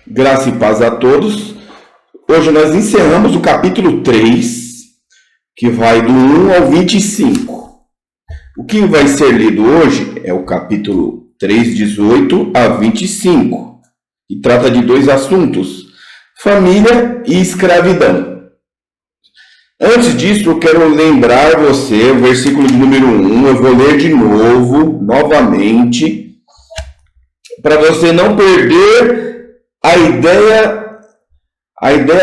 Graça e paz a todos. Hoje nós encerramos o capítulo 3, que vai do 1 ao 25. O que vai ser lido hoje é o capítulo 3, 18 a 25, que trata de dois assuntos: família e escravidão. Antes disso, eu quero lembrar você, o versículo de número 1, eu vou ler de novo, novamente, para você não perder a ideia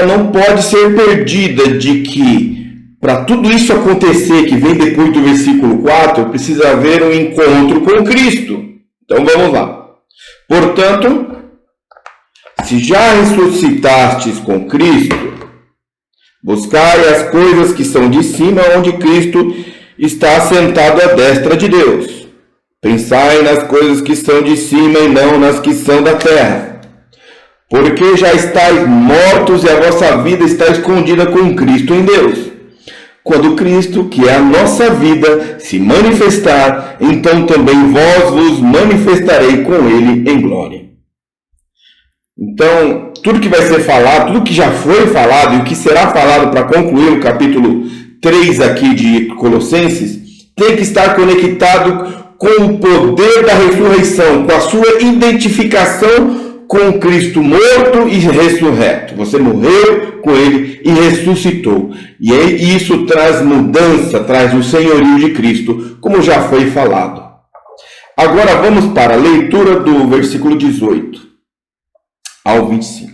não pode ser perdida de que para tudo isso acontecer, que vem depois do versículo 4, precisa haver um encontro com Cristo. Então vamos lá. Portanto, se já ressuscitastes com Cristo, buscai as coisas que são de cima, onde Cristo está assentado à destra de Deus. Pensai nas coisas que são de cima e não nas que são da terra. Porque já estáis mortos e a vossa vida está escondida com Cristo em Deus. Quando Cristo, que é a nossa vida, se manifestar, então também vós vos manifestarei com Ele em glória. Então, tudo que vai ser falado, tudo que já foi falado e o que será falado para concluir o capítulo 3 aqui de Colossenses, tem que estar conectado com o poder da ressurreição, com a sua identificação com Cristo morto e ressurreto. Você morreu com Ele e ressuscitou. E isso traz mudança, traz o senhorio de Cristo, como já foi falado. Agora vamos para a leitura do versículo 18 ao 25.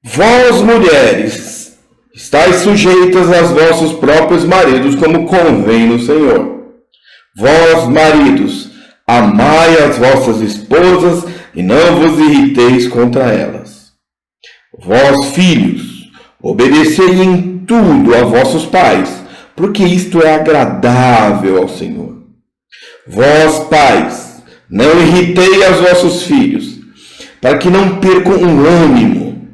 Vós, mulheres, estáis sujeitas aos vossos próprios maridos, como convém no Senhor. Vós, maridos, amai as vossas esposas e não vos irriteis contra elas. Vós, filhos, obedecei em tudo a vossos pais, porque isto é agradável ao Senhor. Vós, pais, não irritei aos vossos filhos, para que não percam o ânimo.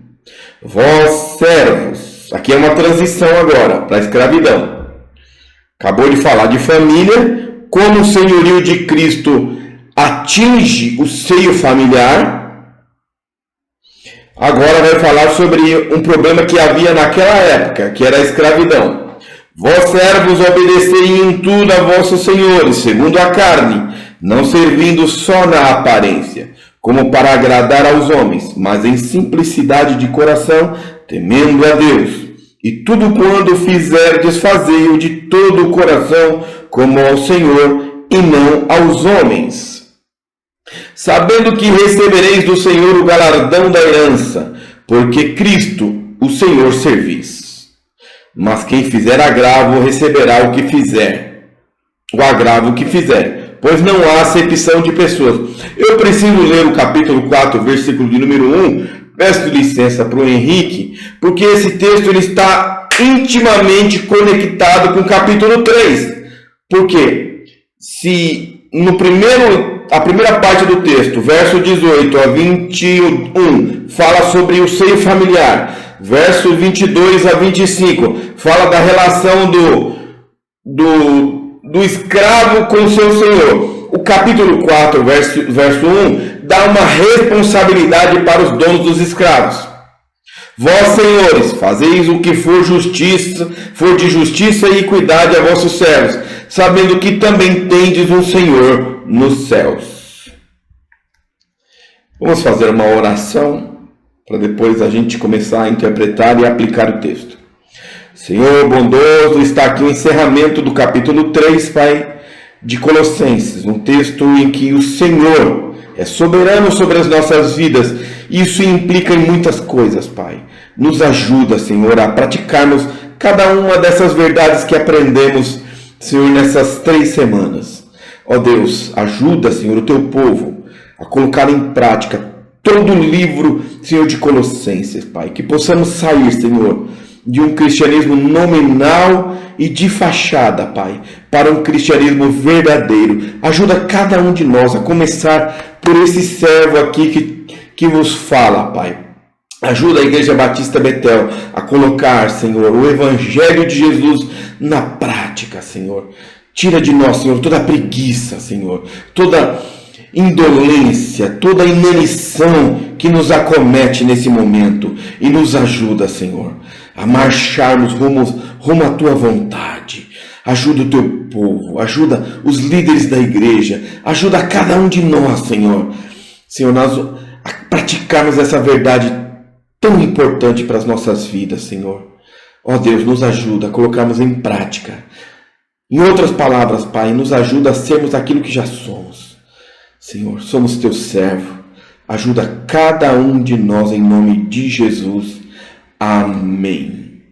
Vós, servos, aqui é uma transição agora para a escravidão. Acabou de falar de família. Como o senhorio de Cristo atinge o seio familiar, agora vai falar sobre um problema que havia naquela época, que era a escravidão. Vós, servos, obedecei em tudo a vossos senhores, segundo a carne, não servindo só na aparência, como para agradar aos homens, mas em simplicidade de coração, temendo a Deus. E tudo quando fizerdes, fazei-o de todo o coração, como ao Senhor e não aos homens. Sabendo que recebereis do Senhor o galardão da herança, porque Cristo, o Senhor, servis. Mas quem fizer agravo, receberá o que fizer. O agravo que fizer, pois não há acepção de pessoas. Eu preciso ler o capítulo 4, versículo de número 1, peço licença para o Henrique, porque esse texto ele está intimamente conectado com o capítulo 3. Porque se a primeira parte do texto, verso 18 a 21, fala sobre o seio familiar, verso 22 a 25, fala da relação do escravo com o seu senhor. O capítulo 4, verso 1, dá uma responsabilidade para os donos dos escravos. Vós, senhores, fazeis o que for de justiça e equidade a vossos servos, sabendo que também tendes um Senhor nos céus. Vamos fazer uma oração para depois a gente começar a interpretar e aplicar o texto. Senhor bondoso, está aqui o encerramento do capítulo 3, Pai, de Colossenses, um texto em que o Senhor é soberano sobre as nossas vidas. Isso implica em muitas coisas, Pai. Nos ajuda, Senhor, a praticarmos cada uma dessas verdades que aprendemos, Senhor, nessas 3 semanas. Ó Deus, ajuda, Senhor, o teu povo a colocar em prática todo o livro, Senhor, de Colossenses, Pai. Que possamos sair, Senhor, de um cristianismo nominal e de fachada, Pai, para um cristianismo verdadeiro. Ajuda cada um de nós a começar por esse servo aqui que vos fala, Pai. Ajuda a Igreja Batista Betel a colocar, Senhor, o Evangelho de Jesus na prática, Senhor. Tira de nós, Senhor, toda a preguiça, Senhor, toda indolência, toda inanição que nos acomete nesse momento e nos ajuda, Senhor, a marcharmos rumo à Tua vontade. Ajuda o Teu povo, ajuda os líderes da igreja, ajuda a cada um de nós, Senhor. Senhor, nós a praticarmos essa verdade tão importante para as nossas vidas, Senhor. Ó Deus, nos ajuda a colocarmos em prática. Em outras palavras, Pai, nos ajuda a sermos aquilo que já somos. Senhor, somos Teu servo. Ajuda cada um de nós em nome de Jesus. Amém.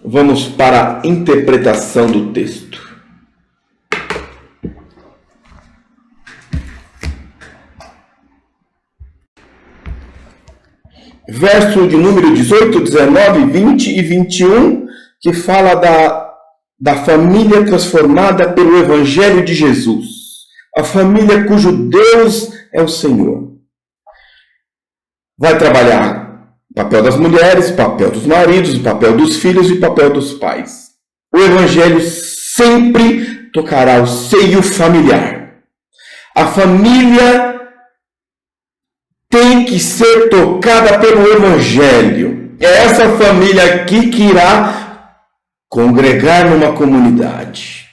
Vamos para a interpretação do texto. Verso de número 18, 19, 20 e 21, que fala da família transformada pelo Evangelho de Jesus. A família cujo Deus é o Senhor. Vai trabalhar o papel das mulheres, o papel dos maridos, o papel dos filhos e o papel dos pais. O Evangelho sempre tocará o seio familiar. A família tem que ser tocada pelo Evangelho. É essa família aqui que irá congregar numa comunidade.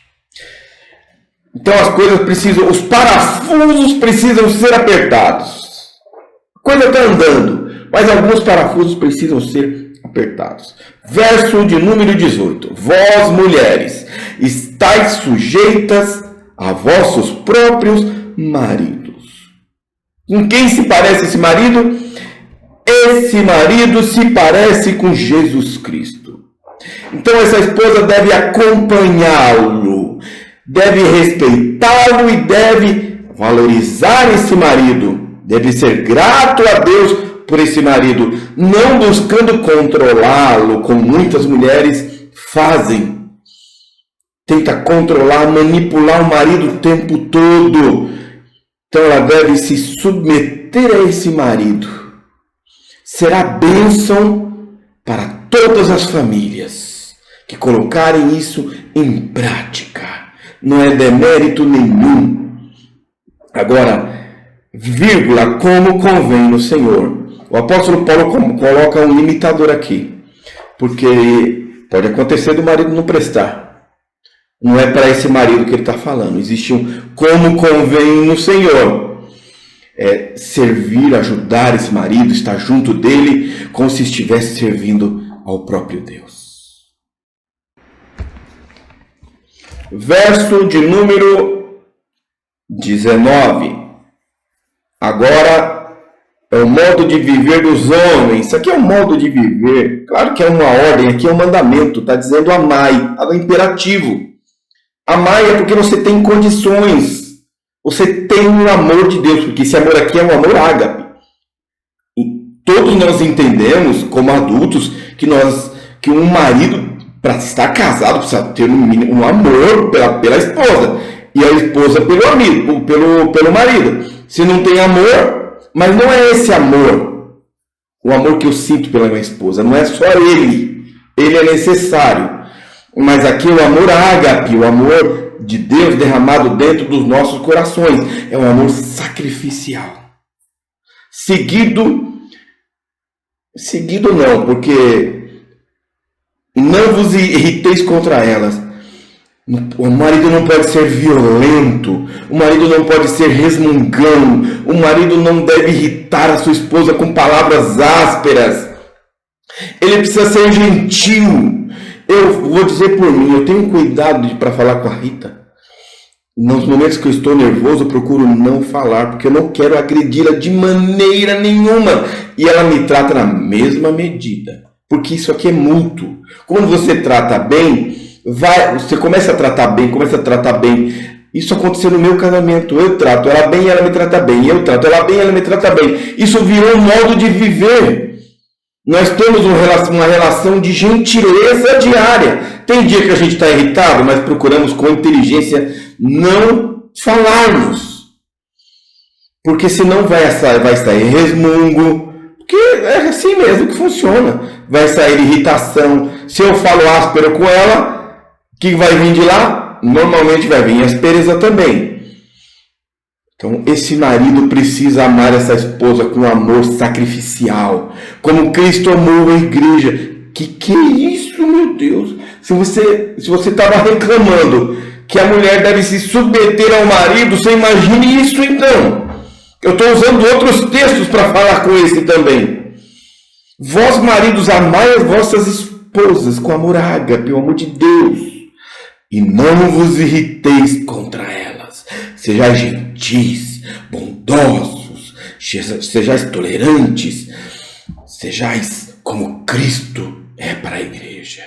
Então as coisas precisam, os parafusos precisam ser apertados. A coisa está andando, mas alguns parafusos precisam ser apertados. Verso de número 18. Vós, mulheres, estáis sujeitas a vossos próprios maridos. Com quem se parece esse marido? Esse marido se parece com Jesus Cristo. Então essa esposa deve acompanhá-lo, deve respeitá-lo e deve valorizar esse marido. Deve ser grato a Deus por esse marido, não buscando controlá-lo, como muitas mulheres fazem. Tenta controlar, manipular o marido o tempo todo. Então ela deve se submeter a esse marido. Será bênção para todas as famílias que colocarem isso em prática. Não é demérito nenhum. Agora, vírgula, como convém no Senhor. O apóstolo Paulo coloca um limitador aqui. Porque pode acontecer do marido não prestar. Não é para esse marido que ele está falando. Existe um como convém no Senhor. É servir, ajudar esse marido, estar junto dele, como se estivesse servindo ao próprio Deus. Verso de número 19. Agora é o modo de viver dos homens. Isso aqui é um modo de viver. Claro que é uma ordem, aqui é um mandamento. Está dizendo amai, é um imperativo. Amai é porque você tem condições. Você tem o amor de Deus, porque esse amor aqui é um amor ágape. E todos nós entendemos, como adultos, que um marido, para estar casado, precisa ter um amor pela esposa. E a esposa pelo marido. Se não tem amor, mas não é esse amor, o amor que eu sinto pela minha esposa, não é só ele é necessário. Mas aqui o amor ágape, o amor de Deus derramado dentro dos nossos corações, é um amor sacrificial. Seguido não, porque não vos irriteis contra elas. O marido não pode ser violento, o marido não pode ser resmungão, o marido não deve irritar a sua esposa com palavras ásperas. Ele precisa ser gentil. Eu vou dizer por mim, eu tenho cuidado para falar com a Rita. Nos momentos que eu estou nervoso, eu procuro não falar, porque eu não quero agredi-la de maneira nenhuma. E ela me trata na mesma medida, porque isso aqui é mútuo. Quando você trata bem, você começa a tratar bem, Isso aconteceu no meu casamento. Eu trato ela bem, ela me trata bem. Eu trato ela bem, ela me trata bem. Isso virou um modo de viver. Nós temos uma relação de gentileza diária. Tem dia que a gente está irritado, mas procuramos com inteligência não falarmos. Porque senão vai sair resmungo. Porque é assim mesmo que funciona. Vai sair irritação. Se eu falo áspero com ela, o que vai vir de lá? Normalmente vai vir aspereza também. Então, esse marido precisa amar essa esposa com amor sacrificial, como Cristo amou a igreja. Que é isso, meu Deus? Se você estava reclamando que a mulher deve se submeter ao marido, você imagine isso então. Eu estou usando outros textos para falar com esse também. Vós, maridos, amai as vossas esposas com amor ágape, pelo amor de Deus, e não vos irriteis contra elas. Sejais gentis, bondosos, sejais tolerantes, sejais como Cristo é para a igreja.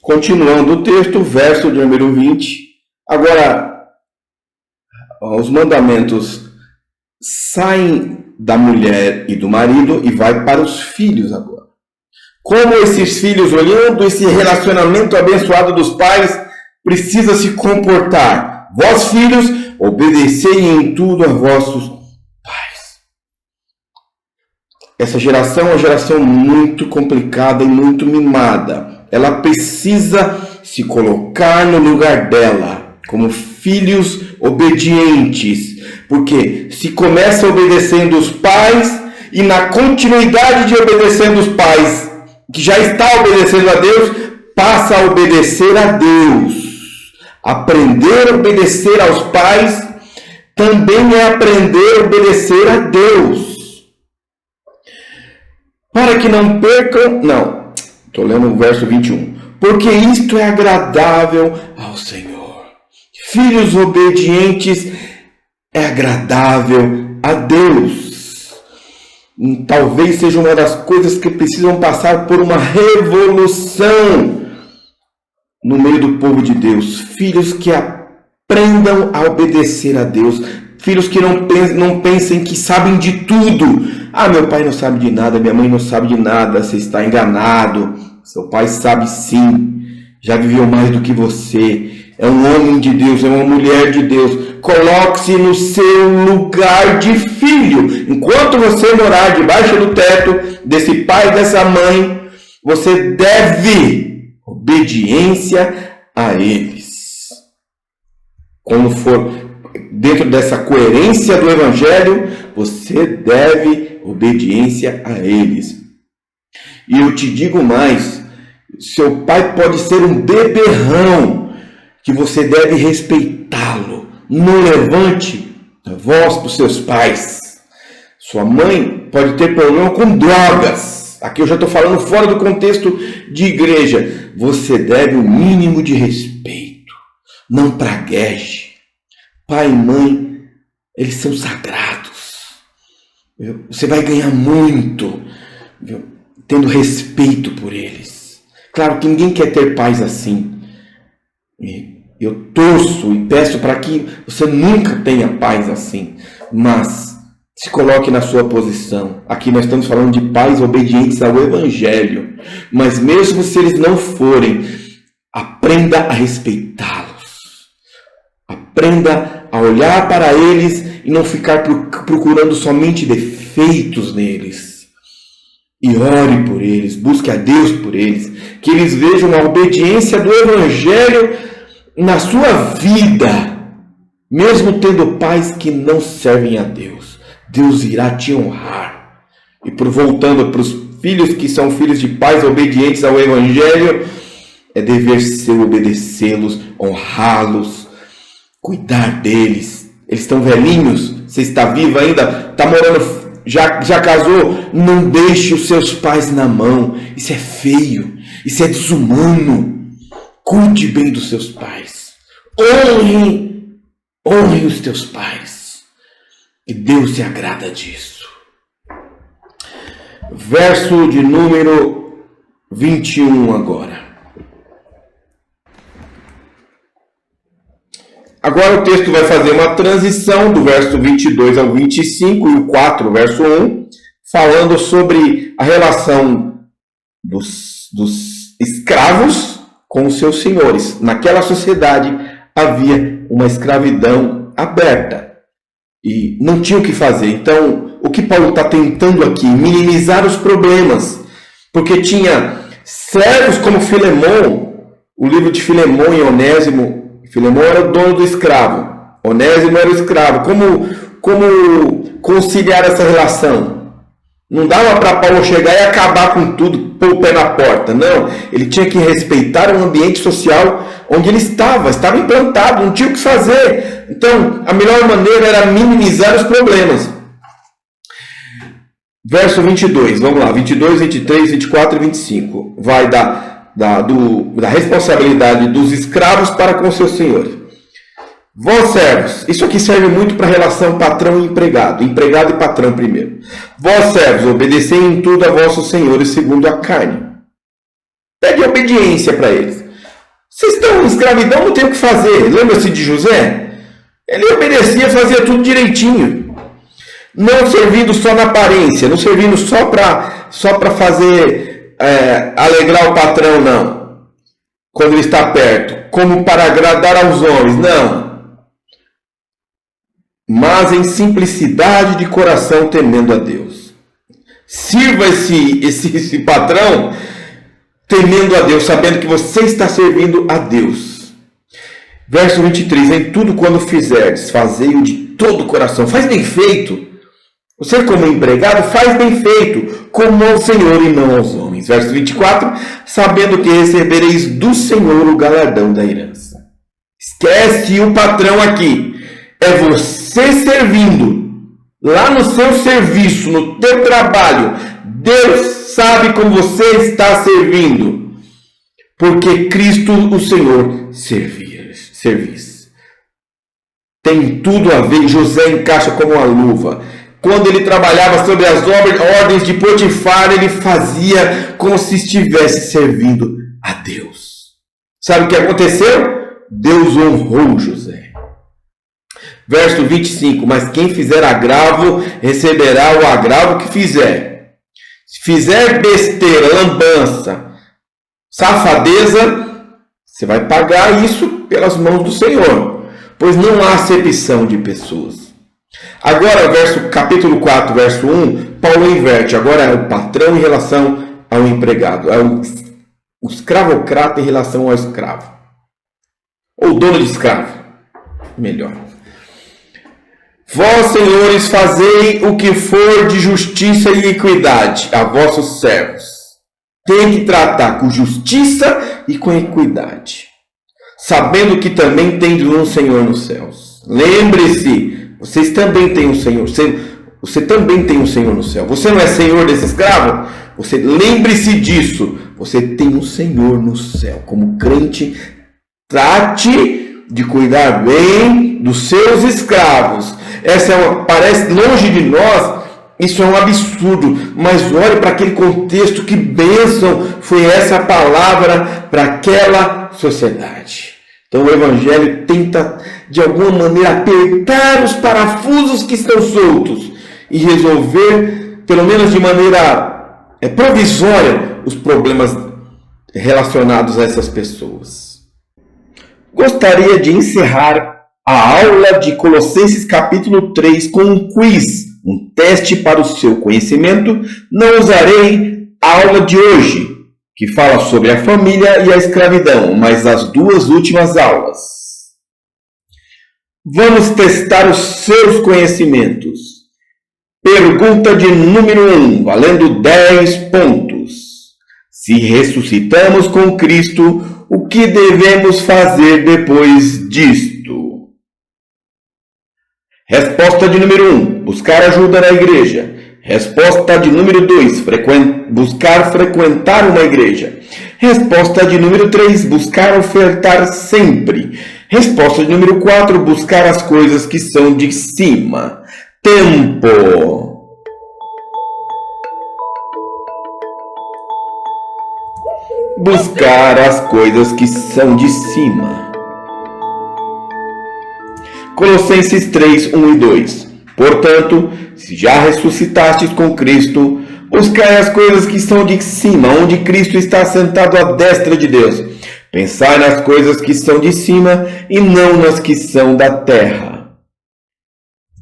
Continuando o texto, verso de número 20. Agora, os mandamentos saem da mulher e do marido e vai para os filhos agora. Como esses filhos, olhando esse relacionamento abençoado dos pais, precisa se comportar. Vós, filhos, obedecei em tudo a vossos pais. Essa geração é uma geração muito complicada e muito mimada. Ela precisa se colocar no lugar dela, como filhos obedientes. Porque se começa obedecendo os pais e na continuidade de obedecendo os pais, que já está obedecendo a Deus, passa a obedecer a Deus. Aprender a obedecer aos pais também é aprender a obedecer a Deus. Para que não percam... Não, estou lendo o verso 21. Porque isto é agradável ao Senhor. Filhos obedientes é agradável a Deus. Talvez seja uma das coisas que precisam passar por uma revolução no meio do povo de Deus. Filhos que aprendam a obedecer a Deus. Filhos que não pensem que sabem de tudo. Ah, meu pai não sabe de nada, minha mãe não sabe de nada. Você está enganado. Seu pai sabe sim. Já viveu mais do que você. É um homem de Deus, é uma mulher de Deus. Coloque-se no seu lugar de filho. Enquanto você morar debaixo do teto desse pai e dessa mãe, você deve obediência a eles. Quando for dentro dessa coerência do Evangelho, você deve obediência a eles. E eu te digo mais, seu pai pode ser um beberrão, que você deve respeitá-lo. Não levante a voz para os seus pais. Sua mãe pode ter problema com drogas. Aqui eu já estou falando fora do contexto de igreja. Você deve o mínimo de respeito. Não pragueje. Pai e mãe, eles são sagrados. Você vai ganhar muito tendo respeito por eles. Claro que ninguém quer ter pais assim. Eu torço e peço para que você nunca tenha pais assim, mas se coloque na sua posição. Aqui nós estamos falando de pais obedientes ao Evangelho, mas mesmo se eles não forem, aprenda a respeitá-los. Aprenda a olhar para eles e não ficar procurando somente defeitos neles. E ore por eles, busque a Deus por eles, que eles vejam a obediência do Evangelho na sua vida, mesmo tendo pais que não servem a Deus. Deus irá te honrar. E voltando para os filhos que são filhos de pais obedientes ao Evangelho, é dever seu obedecê-los, honrá-los, cuidar deles. Eles estão velhinhos, você está vivo ainda, está morando, já casou, não deixe os seus pais na mão. Isso é feio, isso é desumano. Cuide bem dos seus pais. Honre os teus pais. E Deus se agrada disso. Verso de número 21 agora. Agora o texto vai fazer uma transição do verso 22 ao 25 e o 4, verso 1, falando sobre a relação dos escravos com os seus senhores. Naquela sociedade havia uma escravidão aberta e não tinha o que fazer. Então, o que Paulo está tentando aqui? Minimizar os problemas, porque tinha servos como Filemão, o livro de Filemão e Onésimo. Filemão era o dono do escravo, Onésimo era o escravo. Como conciliar essa relação? Não dava para Paulo chegar e acabar com tudo, pôr o pé na porta. Não, ele tinha que respeitar o ambiente social onde ele estava implantado, não tinha o que fazer. Então, a melhor maneira era minimizar os problemas. Verso 22, vamos lá, 22, 23, 24 e 25. Vai da responsabilidade dos escravos para com seus senhores. Vós servos, isso aqui serve muito para a relação patrão e empregado e patrão primeiro. Vós servos, obedecei em tudo a vossos senhores segundo a carne. Pede obediência para eles. Vocês estão em escravidão, não tem o que fazer. Lembra-se de José? Ele obedecia, fazia tudo direitinho. Não servindo só na aparência, não servindo só para fazer alegrar o patrão, não. Quando ele está perto. Como para agradar aos homens, não. Mas em simplicidade de coração, temendo a Deus. Sirva esse patrão temendo a Deus, sabendo que você está servindo a Deus. Verso 23, em tudo quando fizerdes, fazei-o de todo o coração. Faz bem feito. Você como empregado, faz bem feito, como ao Senhor e não aos homens. Verso 24, sabendo que recebereis do Senhor o galardão da herança. Esquece o patrão aqui. É você servindo, lá no seu serviço, no teu trabalho. Deus sabe como você está servindo, porque Cristo, o Senhor, serviço. Tem tudo a ver. José encaixa como uma luva. Quando ele trabalhava sobre as ordens de Potifar, ele fazia como se estivesse servindo a Deus. Sabe o que aconteceu? Deus honrou José. Verso 25, mas quem fizer agravo, receberá o agravo que fizer. Se fizer besteira, lambança, safadeza, você vai pagar isso pelas mãos do Senhor, pois não há acepção de pessoas. Agora, capítulo 4, verso 1, Paulo inverte. Agora é o patrão em relação ao empregado. É o escravocrata em relação ao escravo. Ou dono de escravo. Melhor. Vós, senhores, fazei o que for de justiça e equidade a vossos servos. Tem que tratar com justiça e com equidade, sabendo que também tendes um Senhor nos céus. Lembre-se, vocês também têm um Senhor. Você também tem um Senhor no céu. Você não é senhor desse escravo? Lembre-se disso. Você tem um Senhor no céu. Como crente, trate de cuidar bem dos seus escravos. Parece longe de nós, isso é um absurdo, mas olhe para aquele contexto, que bênção foi essa palavra para aquela sociedade. Então o Evangelho tenta de alguma maneira apertar os parafusos que estão soltos e resolver, pelo menos de maneira provisória, os problemas relacionados a essas pessoas. Gostaria de encerrar a aula de Colossenses capítulo 3 com um quiz, um teste para o seu conhecimento. Não usarei a aula de hoje, que fala sobre a família e a escravidão, mas as duas últimas aulas. Vamos testar os seus conhecimentos. Pergunta de número 1, valendo 10 pontos. Se ressuscitamos com Cristo, o que devemos fazer depois disto? Resposta de número 1, buscar ajuda na igreja. Resposta de número 2, buscar frequentar uma igreja. Resposta de número 3, buscar ofertar sempre. Resposta de número 4, buscar as coisas que são de cima. Tempo. Buscar as coisas que são de cima. Colossenses 3, 1 e 2. Portanto, se já ressuscitastes com Cristo, buscai as coisas que são de cima, onde Cristo está sentado à destra de Deus. Pensai nas coisas que são de cima e não nas que são da terra.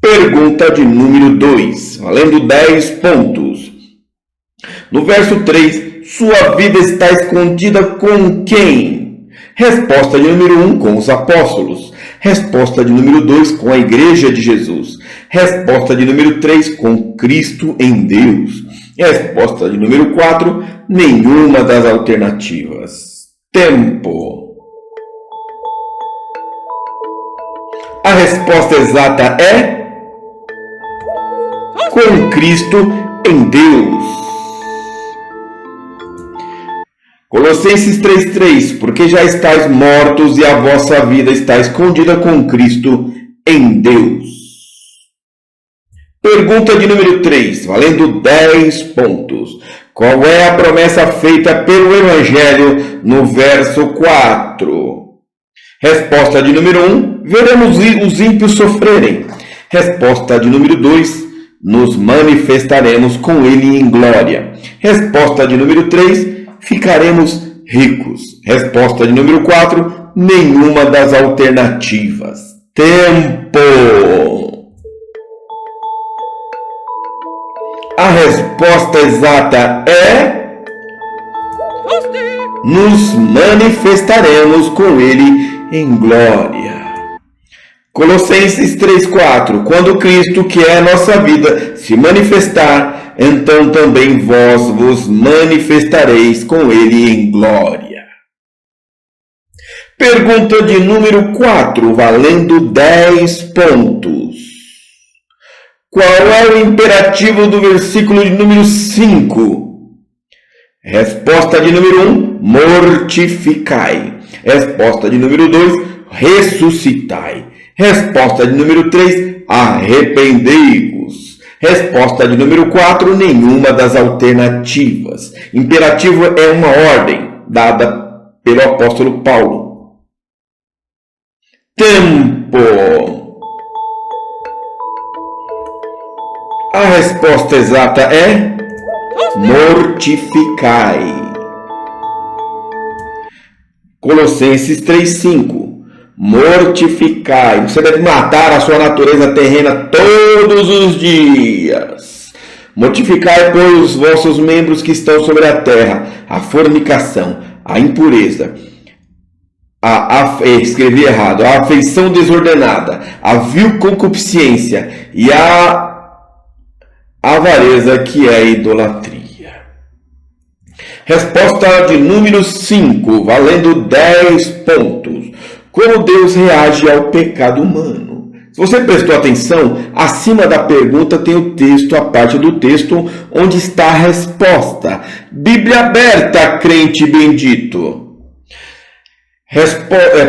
Pergunta de número 2, valendo 10 pontos. No verso 3, sua vida está escondida com quem? Resposta de número 1, com os apóstolos. Resposta de número 2, com a igreja de Jesus. Resposta de número 3, com Cristo em Deus. Resposta de número 4, nenhuma das alternativas. Tempo. A resposta exata é com Cristo em Deus. Colossenses 3,3, porque já estáis mortos e a vossa vida está escondida com Cristo em Deus. Pergunta de número 3, valendo 10 pontos. Qual é a promessa feita pelo Evangelho no verso 4? Resposta de número 1, veremos os ímpios sofrerem. Resposta de número 2, nos manifestaremos com ele em glória. Resposta de número 3, ficaremos ricos. Resposta de número 4, nenhuma das alternativas. Tempo. A resposta exata é nos manifestaremos com ele em glória. Colossenses 3,4, quando Cristo, que é a nossa vida, se manifestar, então também vós vos manifestareis com ele em glória. Pergunta de número 4, valendo 10 pontos. Qual é o imperativo do versículo de número 5? Resposta de número 1, mortificai. Resposta de número 2, ressuscitai. Resposta de número 3, arrependei-vos. Resposta de número 4, nenhuma das alternativas. Imperativo é uma ordem dada pelo apóstolo Paulo. Tempo. A resposta exata é mortificai. Colossenses 3,5. Mortificai. Você deve matar a sua natureza terrena todos os dias. Mortificai, pois, os vossos membros que estão sobre a terra, a fornicação, a impureza, escrevi errado, a afeição desordenada, a vil concupiscência e a avareza, que é a idolatria. Resposta de número 5, valendo 10 pontos. Como Deus reage ao pecado humano? Se você prestou atenção, acima da pergunta tem o texto, a parte do texto onde está a resposta. Bíblia aberta, crente bendito.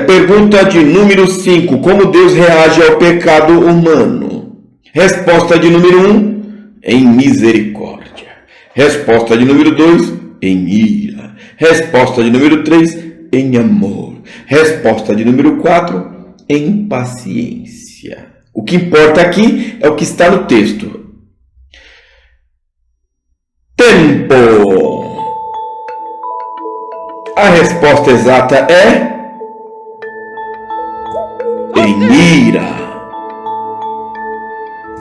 Pergunta de número 5. Como Deus reage ao pecado humano? Resposta de número 1, em misericórdia. Resposta de número 2, em ira. Resposta de número 3, em amor. Resposta de número 4, em paciência. O que importa aqui é o que está no texto. Tempo. A resposta exata é em ira.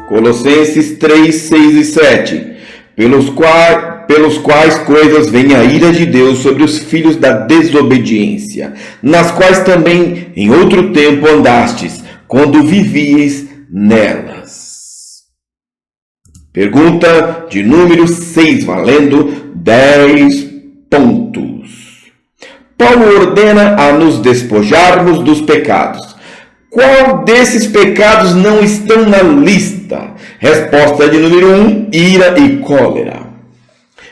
Colossenses 3, 6 e 7. Pelos quais coisas vem a ira de Deus sobre os filhos da desobediência, nas quais também em outro tempo andastes, quando vivieis nelas. Pergunta de número 6, valendo 10 pontos. Paulo ordena a nos despojarmos dos pecados. Qual desses pecados não estão na lista? Resposta de número 1, ira e cólera.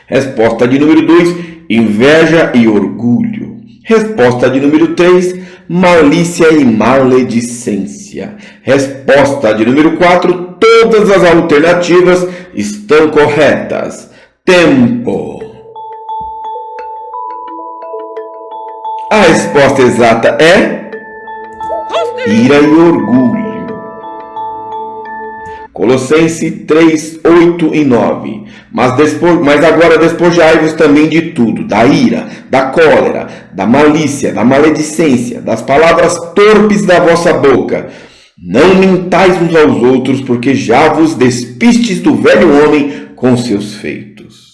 Resposta de número 2, inveja e orgulho. Resposta de número 3, malícia e maledicência. Resposta de número 4, todas as alternativas estão corretas. Tempo. A resposta exata é ira e orgulho. Colossenses 3, 8 e 9. Mas agora despojai-vos também de tudo, da ira, da cólera, da malícia, da maledicência, das palavras torpes da vossa boca. Não mintais uns aos outros, porque já vos despistes do velho homem com seus feitos.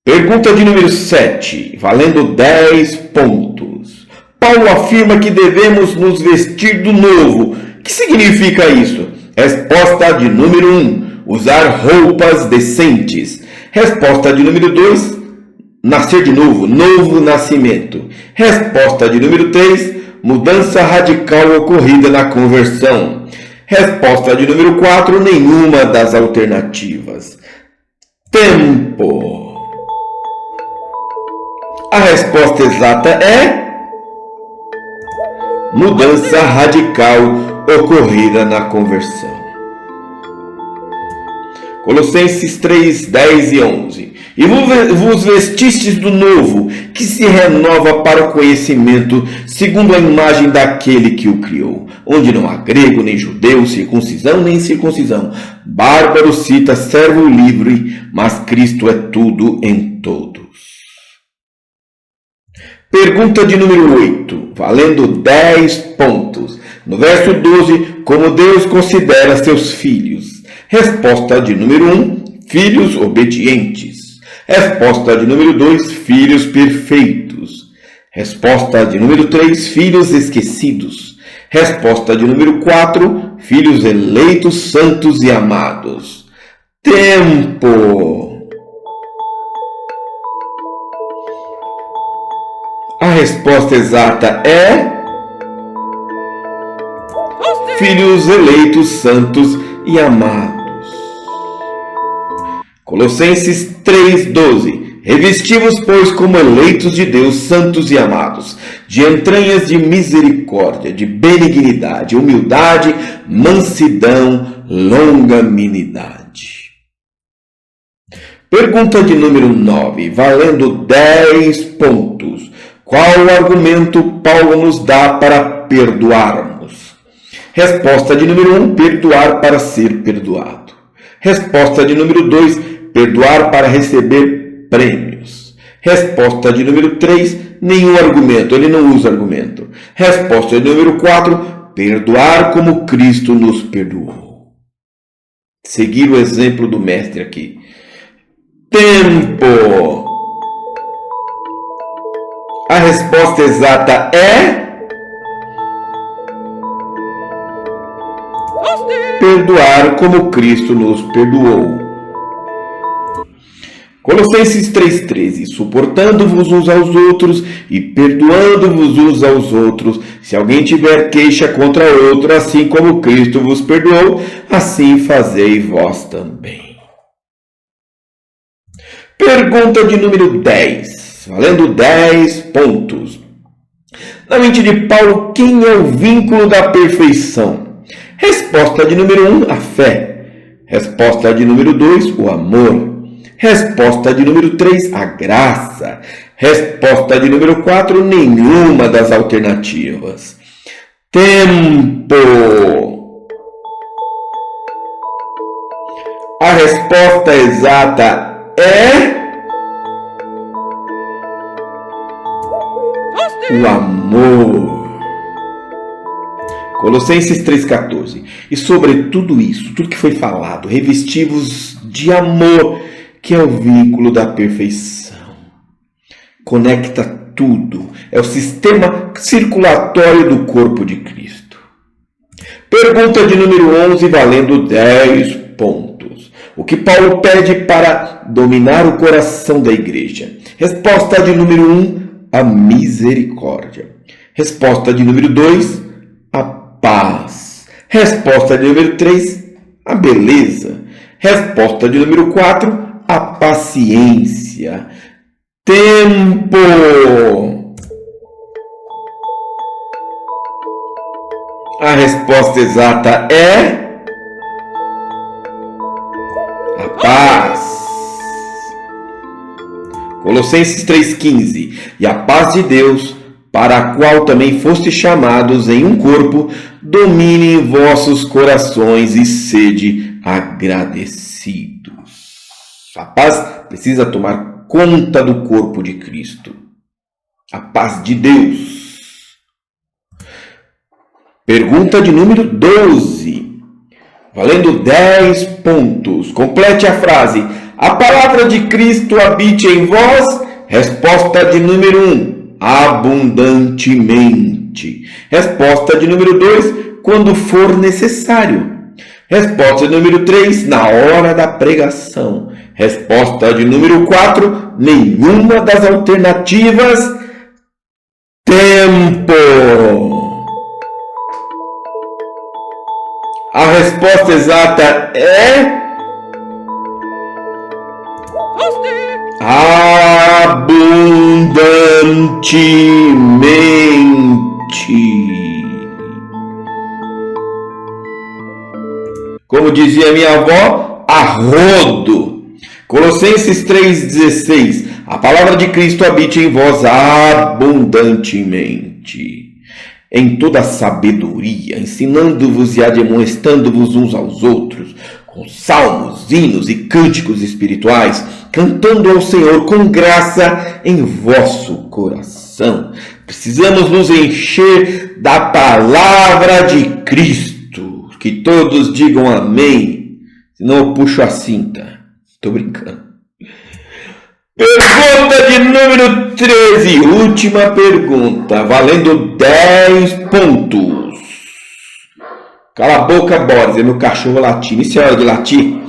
Pergunta de número 7, valendo 10 pontos. Paulo afirma que devemos nos vestir do novo. O que significa isso? Resposta de número 1, usar roupas decentes. Resposta de número 2, nascer de novo, novo nascimento. Resposta de número 3, mudança radical ocorrida na conversão. Resposta de número 4, nenhuma das alternativas. Tempo. A resposta exata é mudança radical ocorrida na conversão. Colossenses 3, 10 e 11. E vos vestistes do novo, que se renova para o conhecimento, segundo a imagem daquele que o criou, onde não há grego, nem judeu, circuncisão, nem incircuncisão, bárbaro, cita, servo livre, mas Cristo é tudo em todos. Pergunta de número 8, valendo 10 pontos. No verso 12, como Deus considera seus filhos. Resposta de número 1, filhos obedientes. Resposta de número 2, filhos perfeitos. Resposta de número 3, filhos esquecidos. Resposta de número 4, filhos eleitos, santos e amados. Tempo. A resposta exata é filhos eleitos, santos e amados. Colossenses 3:12. Revesti-vos, pois, como eleitos de Deus, santos e amados, de entranhas de misericórdia, de benignidade, humildade, mansidão, longanimidade. Pergunta de número 9, valendo 10 pontos. Qual argumento Paulo nos dá para perdoarmos? Resposta de número 1, perdoar para ser perdoado. Resposta de número 2, perdoar para receber prêmios. Resposta de número 3, nenhum argumento, ele não usa argumento. Resposta de número 4, perdoar como Cristo nos perdoou. Seguir o exemplo do mestre aqui. Tempo. A resposta exata é perdoar como Cristo nos perdoou. Colossenses 3,13. Suportando-vos uns aos outros e perdoando-vos uns aos outros, se alguém tiver queixa contra outro, assim como Cristo vos perdoou, assim fazei vós também. Pergunta de número 10, valendo 10 pontos. Na mente de Paulo, quem é o vínculo da perfeição? Resposta de número 1, a fé. Resposta de número 2, o amor. Resposta de número 3, a graça. Resposta de número 4, nenhuma das alternativas. Tempo. A resposta exata é o amor. Colossenses 3,14. E sobre tudo isso, tudo que foi falado, revesti-vos de amor, que é o vínculo da perfeição. Conecta tudo. É o sistema circulatório do corpo de Cristo. Pergunta de número 11, valendo 10 pontos. O que Paulo pede para dominar o coração da igreja? Resposta de número 1, a misericórdia. Resposta de número 2, a paz. Resposta de número 3, a beleza. Resposta de número 4, a paciência. Tempo. A resposta exata é a paz. Colossenses 3,15. E a paz de Deus, para a qual também fostes chamados em um corpo, dominem vossos corações e sede agradecidos. A paz precisa tomar conta do corpo de Cristo. A paz de Deus. Pergunta de número 12. Valendo 10 pontos. Complete a frase. A palavra de Cristo habite em vós. Resposta de número 1. Abundantemente. Resposta de número 2. Quando for necessário. Resposta de número 3. Na hora da pregação. Resposta de número 4. Nenhuma das alternativas. Tempo. A resposta exata é abundantemente. Como dizia minha avó, a rodo. Colossenses 3,16. A palavra de Cristo habite em vós abundantemente, em toda sabedoria, ensinando-vos e admoestando-vos uns aos outros, com salmos, hinos e cânticos espirituais, cantando ao Senhor com graça em vosso coração. Precisamos nos encher da palavra de Cristo. Que todos digam amém, senão eu puxo a cinta. Estou brincando. Pergunta de número 13, última pergunta, valendo 10 pontos. Cala a boca, Boris, é meu cachorro latindo. Isso é hora de latir?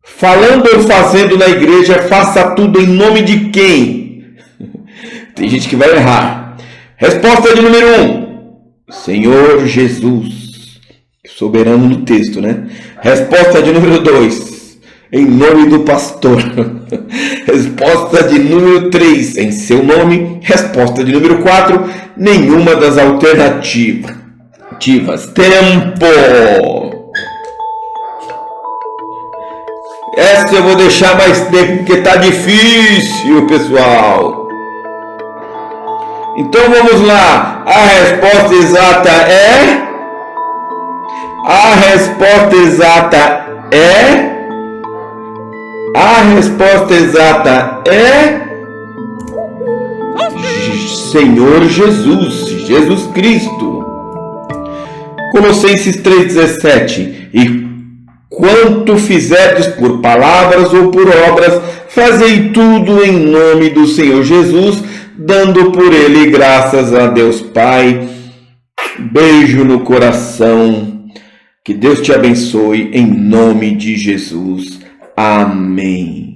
Falando ou fazendo na igreja, faça tudo em nome de quem? Tem gente que vai errar. Resposta de número 1, Senhor Jesus. Soberano no texto, né? Resposta de número 2, em nome do pastor. Resposta de número 3, em seu nome. Resposta de número 4, nenhuma das alternativas. Tempo! Essa eu vou deixar mais tempo porque tá difícil, pessoal. Então vamos lá. A resposta exata é... A resposta exata é Senhor Jesus, Jesus Cristo. Colossenses 3,17. E quanto fizerdes por palavras ou por obras, fazei tudo em nome do Senhor Jesus, dando por ele graças a Deus Pai. Beijo no coração. Que Deus te abençoe em nome de Jesus. Amém.